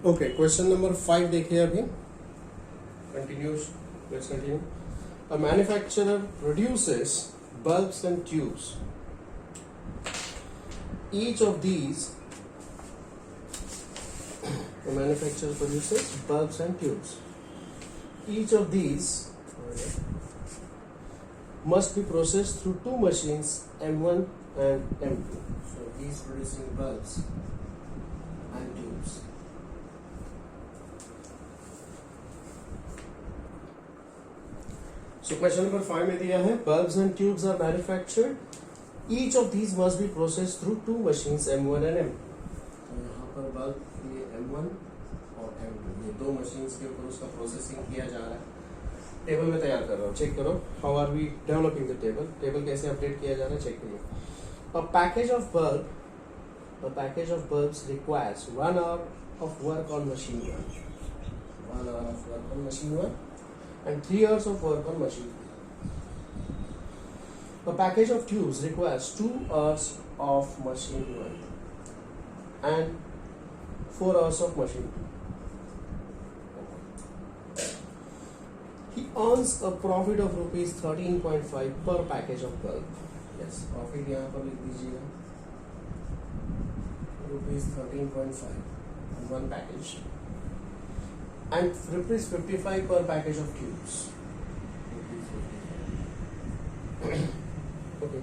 Okay, question number 5 देखिए अभी. Continues. Let's continue. A manufacturer produces bulbs and tubes. Each of these, a manufacturer produces bulbs and tubes. Each of these must be processed through two machines, M1 and M2. So he is producing bulbs and tubes. So question number 5 में दिया है bulbs and tubes are manufactured. Each of these must be processed through two machines, M1 and M2. तो यहाँ पर bulb ये M1 और M2 ये दो machines के ऊपर उसका processing किया जा रहा है. टेबल में तैयार कर रहा हूँ, चेक करो. How are we developing the table? Table कैसे अपडेट किया जा रहा है, चेक करिए. A package of bulbs requires 1 hour of work on machine 1. 1 hour of work on machine 1. And 3 hours of work on machine 2. A package of tubes requires 2 hours of machine 1 and 4 hours of machine 2. He earns a profit of rupees 13.5 per package of bulb. Yes, profit यहाँ पर लिख दीजिएगा. Rupees 13.5 on one package. And rupees 55 per package of tubes. Okay.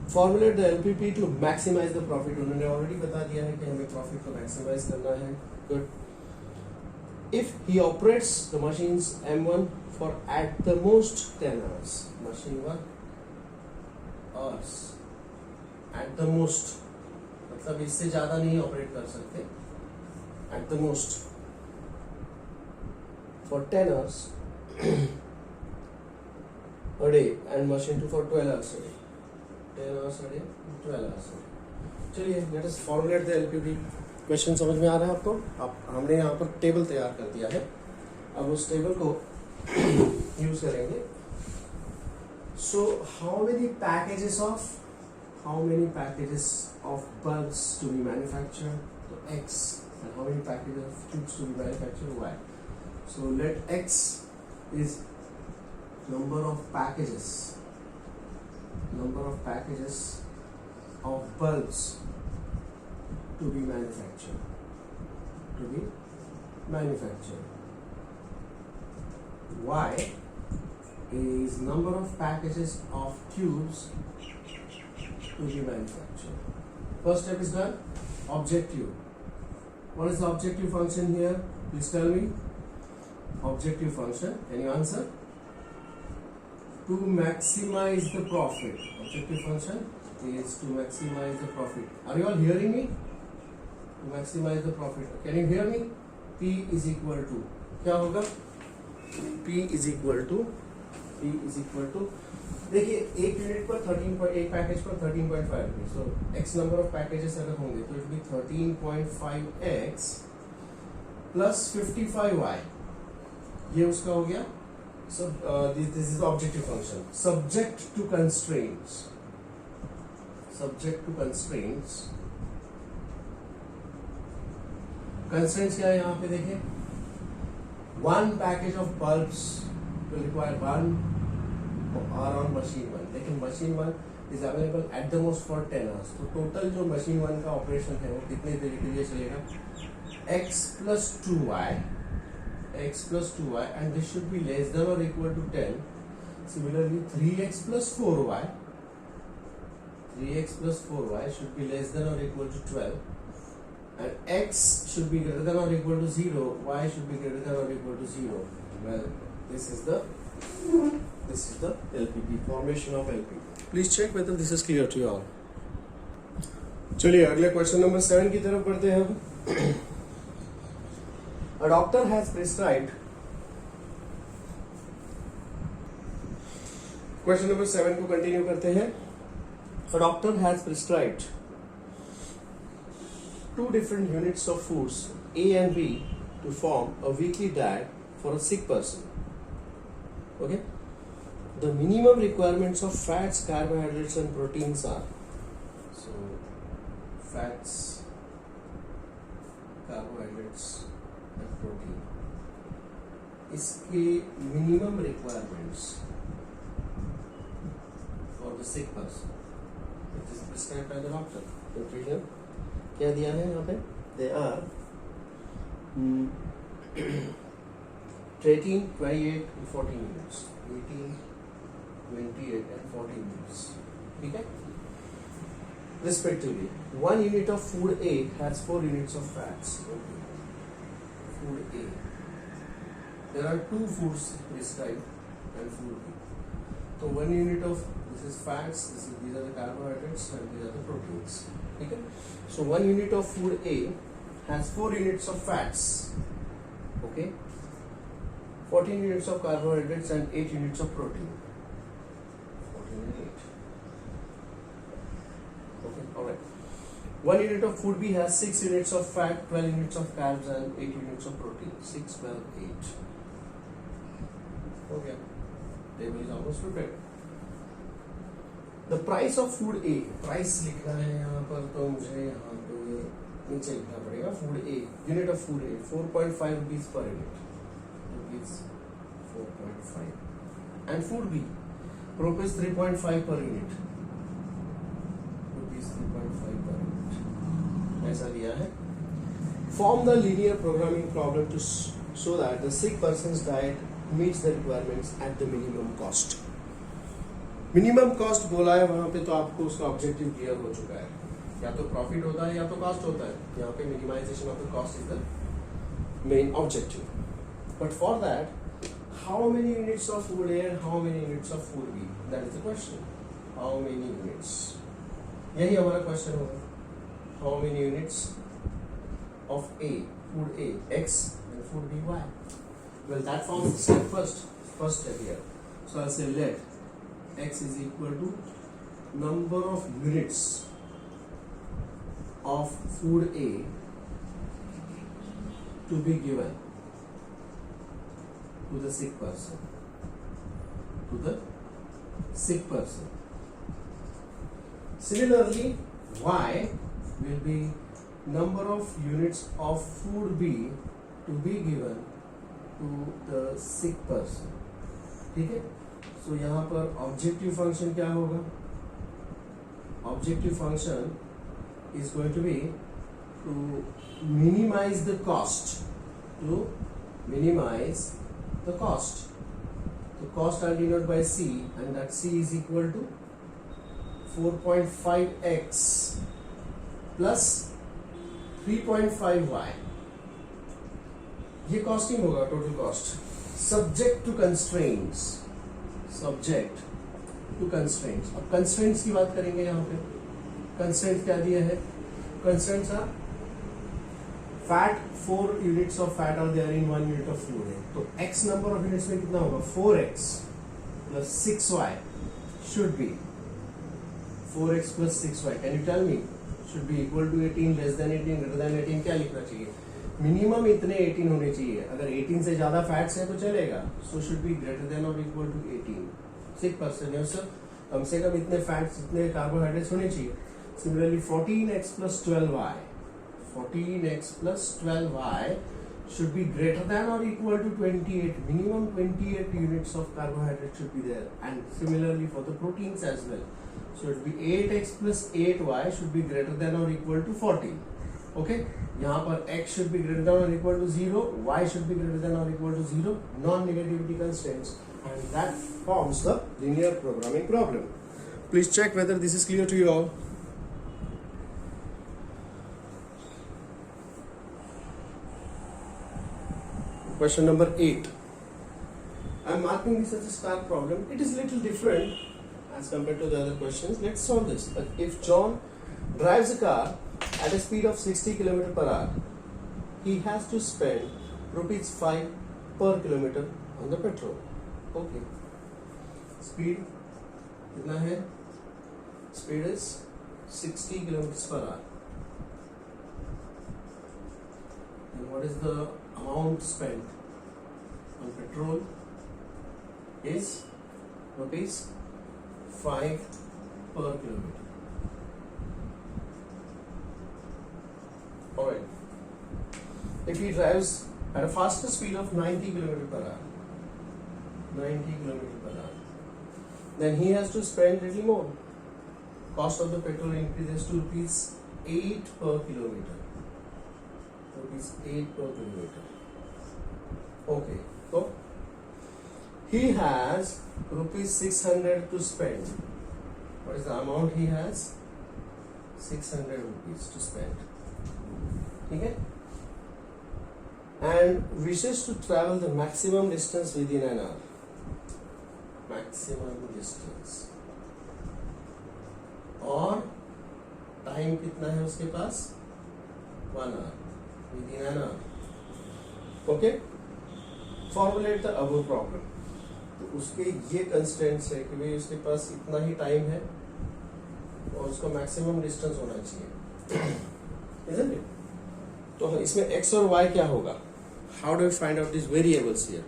Formulate the LPP to maximize the profit. उन्होंने already बता दिया है कि हमें profit को maximize करना है. Good. If he operates the machines M1 for at the most 10 hours. Machine 1 hours. At the most. मतलब इससे ज़्यादा नहीं ऑपरेट कर सकते. At the most for 10 hours a day and machine 2 for 12 hours a day. 10 hours a day, 12 hours a day. चलिए let us formulate the LPP. Question समझ में आ रहा है आपको? हमने यहाँ पर टेबल तैयार कर दिया है. अब उस टेबल को यूज करेंगे. So how many packages of bulbs to be manufactured? So X. And how many packages of tubes to be manufactured? Y. So let X is number of packages of bulbs to be manufactured. Y is number of packages of tubes to be manufactured. First step is done. Objective. What is the objective function here? Please tell me. Objective function. Can you answer? To maximize the profit. Objective function is to maximize the profit. Are you all hearing me? To maximize the profit. Can you hear me? P is equal to. क्या होगा? P is equal to. देखिए एक unit पर एक package पर 13.5 rupees. So x number of packages अगर होंगे तो it be 13.5x plus 55y. ये उसका हो गया. So this is objective function. Subject to constraints. Constraints क्या है यहाँ पे देखिए. 1 package of bulbs will require 1 hour on machine 1. लेकिन machine 1 is available at the most for 10 hours. तो टोटल जो machine 1 का ऑपरेशन है वो कितने देर के लिए चलेगा? x plus 2y and this should be less than or equal to 10. Similarly 3x plus 4y should be less than or equal to 12 and x should be greater than or equal to 0, y should be greater than or equal to 0. Well, this is the LPP, formation of LPP. Please check whether this is clear to you all. चलिए अगले question number 7 की तरफ बढ़ते हैं हम. A doctor has prescribed. Question number 7 को continue करते हैं. A doctor has prescribed 2 different units of foods A and B to form a weekly diet for a sick person. Okay. The minimum requirements of fats, carbohydrates and proteins are. So fats, carbohydrates and protein. इसके minimum requirements for the sick person, which is prescribed by the doctor. Nutrition क्या दिया है यहाँ पे? They are 18, 28 and 14 units. 18, 28 and 14 units. ठीक है? Respectively, 1 unit of food A has 4 units of fats. Food A. There are 2 foods prescribed and food B. So 1 unit of this is fats. These are the carbohydrates and these are the proteins. Okay. So 1 unit of food A has 4 units of fats. Okay. 14 units of carbohydrates and 8 units of protein. 14 and 8. Okay, alright. 1 unit of food B has 6 units of fat, 12 units of carbs and 8 units of protein. 6, 12, 8. Okay. Table is almost prepared. The price of food A. Price लिखना है यहाँ पर, तो मुझे यहाँ पे नीचे लिखना पड़ेगा. Food A. Unit of food A. 4.5 rupees per unit. Rupees 4.5. And food B. Rupees 3.5 per unit. 3.5 per unit. ऐसा दिया है. Form the linear programming problem to so that the sick person's diet meets the requirements at the minimum cost. Minimum cost बोला है वहां पे, तो आपको उसका ऑब्जेक्टिव क्लियर हो चुका है. या तो प्रॉफिट होता है या तो कॉस्ट होता है. यहाँ पे minimization of the cost is the main objective. But for that, how many units of food A and how many units of food B, that is the question. How many units, यही हमारा question होगा. How many units of A, food A X and food B Y. Well, that forms the step first step here. So I say let x is equal to number of units of food A to be given to the sick person. Similarly, y will be number of units of food B to be given to the sick person. ठीक है. So यहाँ पर objective function क्या होगा? Objective function is going to be to minimize the cost. The cost I'll denote by C, and that C is equal to 4.5x plus 3.5y. ये costing होगा, total cost, subject to constraints. Subject to constraints. अब constraints की बात करेंगे. यहाँ पे constraint क्या दिया है? Constraints are fat. 4 units of fat are there in 1 unit of food है. तो x नंबर ऑफ यूनिट्स में कितना होगा? 4x plus 6y should be 4x plus 6y. Can you tell me? Should be equal to 18, less than 18, greater than 18. क्या लिखना चाहिए? Minimum इतने 18 होने चाहिए. अगर 18 से ज्यादा फैट्स है तो चलेगा. So should be greater than और इक्वल टू 18. सिक पर्सन है सर, कम से कम इतने फैट्स, इतने कार्बोहाइड्रेट्स होने चाहिए. Similarly 14x plus 12y, 14x plus 12y should be greater than or equal to 28. Minimum 28 units of carbohydrate should be there. And similarly for the proteins as well. So it will be 8x plus 8y should be greater than or equal to 14. Okay, यहाँ पर x should be greater than or equal to 0, y should be greater than or equal to 0, non-negativity constraints, and that forms the linear programming problem. Please check whether this is clear to you all. Question number 8. I am marking this as a star problem. It is little different as compared to the other questions. Let's solve this. If John drives a car at a speed of 60 km per hour, he has to spend rupees 5 per kilometer on the petrol. Okay. Speed कितना है? Speed is 60 km per hour. And what is the amount spent on petrol? Is rupees 5 per kilometer. Alright. if he drives at a faster speed of 90 km per hour, 90 km per hour, then he has to spend little more. Cost of the petrol increases to rupees 8 per kilometer. Rupees 8 per kilometer. Okay, so he has rupees 600 to spend. What is the amount he has? 600 rupees to spend. Okay? And wishes to travel the maximum distance within an hour. Maximum distance. और time कितना है उसके पास? 1 hour. Within an hour. Okay? Formulate the above problem. तो उसके ये constraints है कि भाई उसके पास इतना ही टाइम है और उसका मैक्सिमम डिस्टेंस होना चाहिए. Isn't it? तो इसमें x और y क्या होगा? How do we find out these variables here?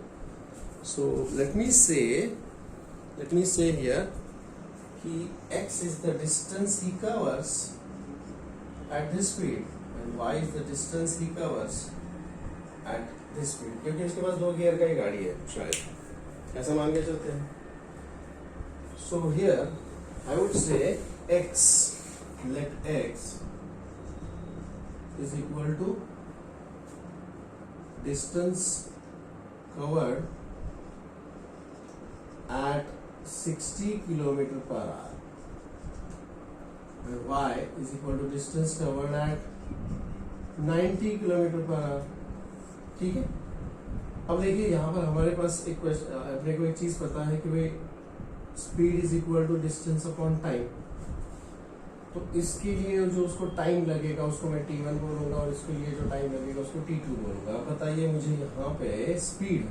So let me say here कि x is the distance he covers at this speed and y is the distance he covers at this speed. क्योंकि इसके पास 2 gear का ही गाड़ी है शायद, ऐसा मान के चलते हैं. So here I would say x, let x is equal to distance covered at 60 km per hour and y is equal to distance covered at 90 km per hour. ठीक है. अब देखिए यहाँ पर हमारे पास एक क्वेश्चन, अपने को एक चीज पता है कि भाई speed is equal to distance upon time. तो इसके लिए जो उसको टाइम लगेगा उसको मैं t1 बोलूंगा और इसके लिए जो टाइम लगेगा उसको t2 बोलूंगा. अब बताइए मुझे यहाँ पे स्पीड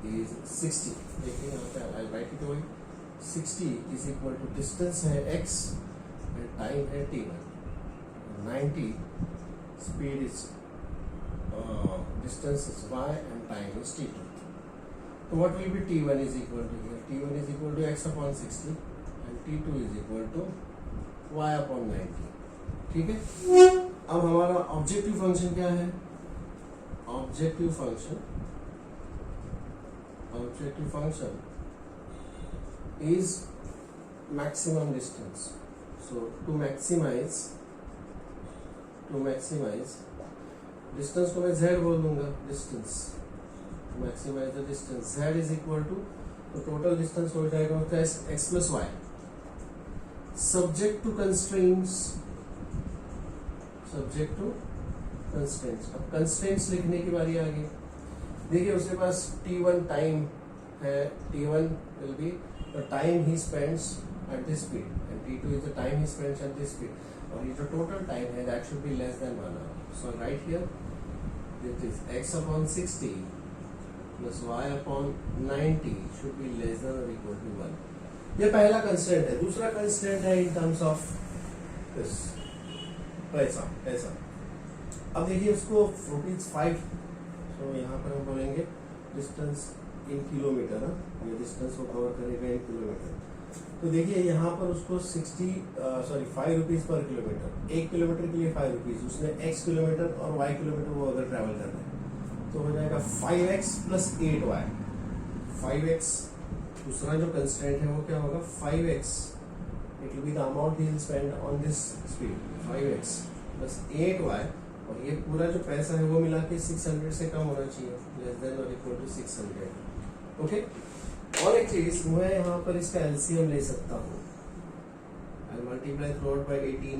इज 60. देखिए यहाँ पे I write it 60 is equal to distance है x एंड टाइम है t1. 90 speed is distance is y and time is t2. So what will be t1 is equal to here? t1 is equal to x upon 60 and t2 is equal to y upon 90. ठीक है. अब हमारा objective function क्या है? Objective function is maximum distance. So to maximize distance को मैं z बोल दूंगा. Distance maximize the distance z is equal to, तो टोटल डिस्टेंस हो जाएगा x plus Y subject to constraints. अब कंस्ट्रेंट्स लिखने की बारी आ गई. देखिए उसके पास t1 टाइम है. t1 will be the time he spends at this speed and t2 is the time he spends at this speed. और ये जो टोटल टाइम है that should be less than 1 hour. So right here it is x upon 60 plus y upon 90 should be less than or equal to 1. ये पहला constraint है. दूसरा constraint है in terms of this. ऐसा. अब देखिए उसको ₹5. तो यहाँ पर हम बोलेंगे डिस्टेंस इन किलोमीटर. ये डिस्टेंस को कवर करेगा इन किलोमीटर. तो देखिए यहाँ पर उसको 5 रुपीज पर किलोमीटर. 1 किलोमीटर के लिए 5 रुपीज. उसने x किलोमीटर और y किलोमीटर वो अगर ट्रैवल कर रहे हैं तो हो जाएगा 5x प्लस 8y. 5x दूसरा जो कंस्टेंट है वो क्या होगा? 5x. It will be the amount he will spend on this speed. 5x plus 8y. और ये पूरा जो पैसा है वो मिला के 600 से कम होना चाहिए, लेस देन और इक्वल टू 600. ओके. और एक चीज मैं यहाँ पर इसका एलसीएम ले सकता हूँ. I'll multiply throughout by 18,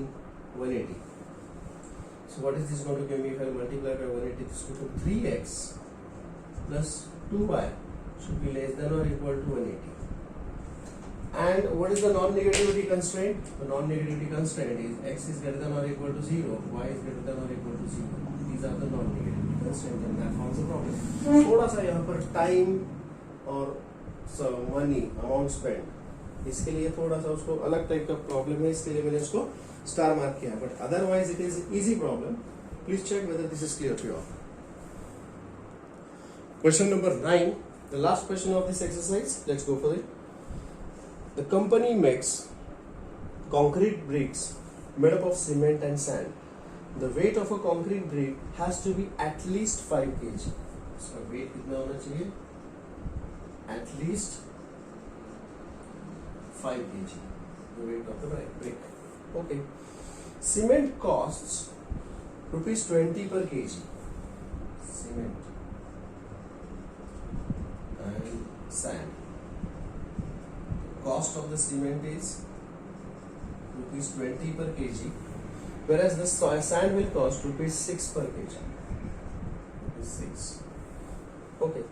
180. So what is this going to give me if I multiply by 180? This will become 3x plus 2y should be less than or equal to 180. And what is the non-negativity constraint? The non-negativity constraint is x is greater than or equal to 0, y is greater than or equal to 0. These are the non-negativity constraints and that forms the problem. थोड़ा सा यहाँ पर time और money amount spend, इसके लिए थोड़ा सा उसको अलग टाइप का प्रॉब्लम है, इसके लिए मैंने इसको स्टार मार्क किया. But otherwise it is easy problem. Please check whether this is clear to you. Question number 9, the last question of this exercise. Let's go for it. The company makes concrete bricks made up of cement and sand the weight of a concrete brick has to be at least 5 kg. इसका weight कितना होना चाहिए? At least 5 kg. The weight of the brick. Okay. Cement costs ₹20 per kg. Cement and sand. Cost of the cement is ₹20 per kg, whereas the sand will cost ₹6 per kg. ₹6. Okay.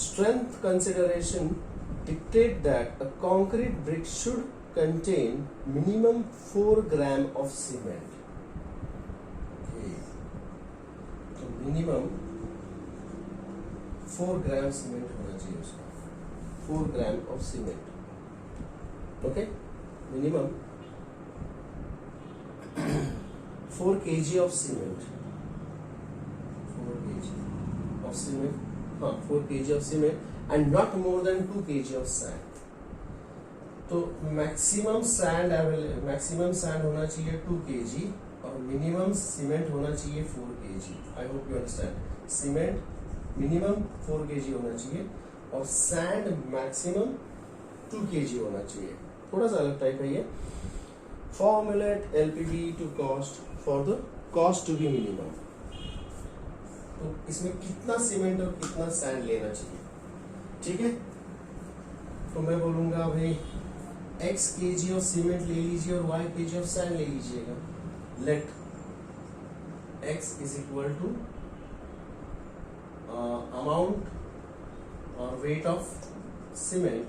Strength consideration dictate that a concrete brick should contain minimum 4 gram of cement. Okay. So minimum 4 gram cement होना चाहिए उसका. 4 gram of cement. Okay. Minimum 4 kg of cement. 4 kg of cement. 4 kg of cement and not more than 2 kg of sand. तो maximum sand होना चाहिए 2 kg और minimum cement होना चाहिए 4 kg. I hope you understand. Cement minimum 4 kg होना चाहिए और sand maximum 2 kg होना चाहिए. थोड़ा सा अलग टाइप है ये. Formulate LPB to cost for the cost to be minimum. तो इसमें कितना सीमेंट और कितना सैंड लेना चाहिए? ठीक है. तो मैं बोलूंगा भाई x kg ऑफ सीमेंट ले लीजिए और y kg ऑफ सैंड ले लीजिएगा. Let x is equal to amount और weight of cement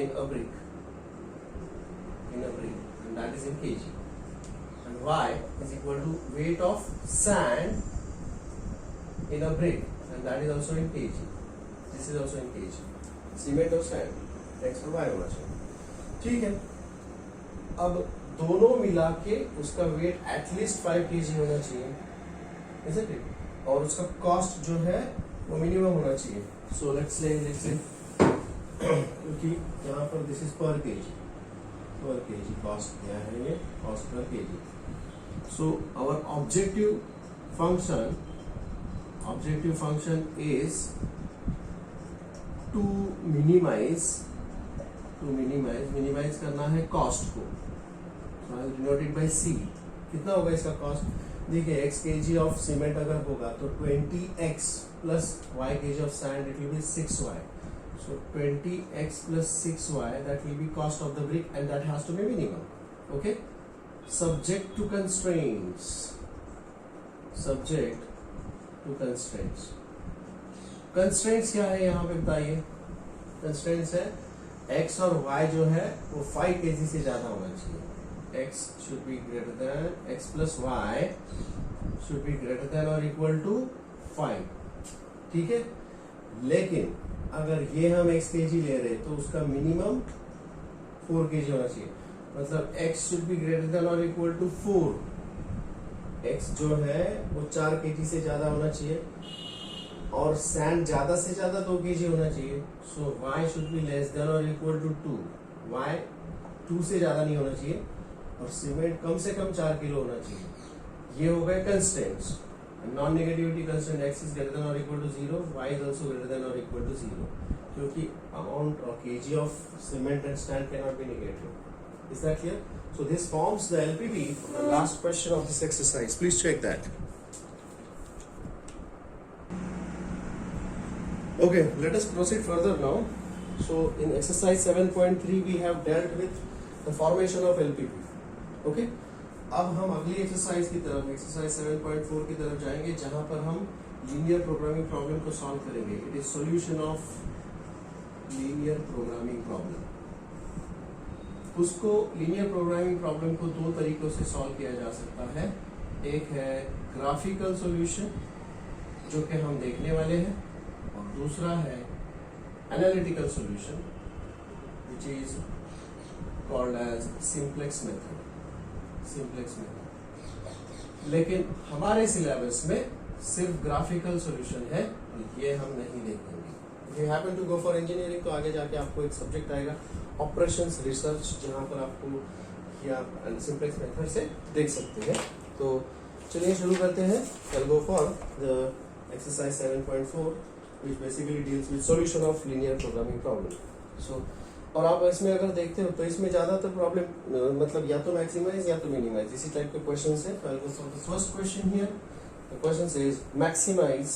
in a brick and that is in kg, and y is equal to weight of sand in a brick and that is also in kg. This is also in kg. Cement और sand x और y होना चाहिए. ठीक है. अब दोनों मिला के उसका वेट एटलीस्ट 5 kg होना चाहिए, isn't it? और उसका कॉस्ट जो है वो मिनिमम होना चाहिए. सो लेट्स से क्योंकि यहाँ पर this is per KG cost क्या है, ये cost per KG. So our objective function is to minimize करना है कॉस्ट को. So I denote it by C. कितना होगा इसका कॉस्ट? देखिए x kg ऑफ सीमेंट अगर होगा तो 20x plus y kg of sand, it will be 6y. So 20x plus 6y, that will be cost of the brick and that has to be minimum. Okay. Subject to constraints. Constraints क्या है यहाँ पे बताइए? Constraints है x और y जो है वो 5 kg से ज्यादा होना चाहिए. x should be greater than, x plus y should be greater than or equal to 5. ठीक है. लेकिन अगर ये हम x kg ले रहे तो उसका मिनिमम 4 kg होना चाहिए. मतलब x should be greater than or equal to 4. x जो है वो 4 kg से ज्यादा होना चाहिए और सैंड ज्यादा से ज्यादा 2 kg होना चाहिए. सो y should be less than or equal to 2. y 2 से ज्यादा नहीं होना चाहिए और सीमेंट कम से कम 4 किलो होना चाहिए. ये हो गए constraints. Non negativity constraint x is greater than or equal to 0, y is also greater than or equal to 0. क्योंकि amount or kg of cement and sand cannot be negative. Is that clear? So this forms the LPB for the last question of this exercise. Please check that. Okay, let us proceed further now. So in exercise 7.3 we have dealt with the formation of LPB. Okay. अब हम अगली exercise की तरफ, exercise 7.4 की तरफ जाएंगे जहां पर हम लीनियर प्रोग्रामिंग प्रॉब्लम को सॉल्व करेंगे. It is solution of linear programming problem. उसको लीनियर प्रोग्रामिंग प्रॉब्लम को दो तरीकों से सॉल्व किया जा सकता है. एक है ग्राफिकल सॉल्यूशन जो कि हम देखने वाले हैं और दूसरा है analytical solution which is called as simplex method. लेकिन हमारे सिलेबस में सिर्फ ग्राफिकल सॉल्यूशन है, ये हम नहीं देखेंगे. If you happen to go for engineering तो आगे जाके आपको एक सब्जेक्ट आएगा ऑपरेशंस रिसर्च, जहाँ पर आपको कि आप सिंपलेक्स मेथड से देख सकते हैं। तो चलिए शुरू करते हैं। I'll go for the exercise 7.4 which basically deals with solution of linear programming problem. So और आप इसमें अगर देखते हो तो इसमें ज़्यादातर प्रॉब्लम मतलब या तो मैक्सिमाइज या तो मिनिमाइज इसी टाइप के क्वेश्चन है। I'll go for the first question here. The question says maximize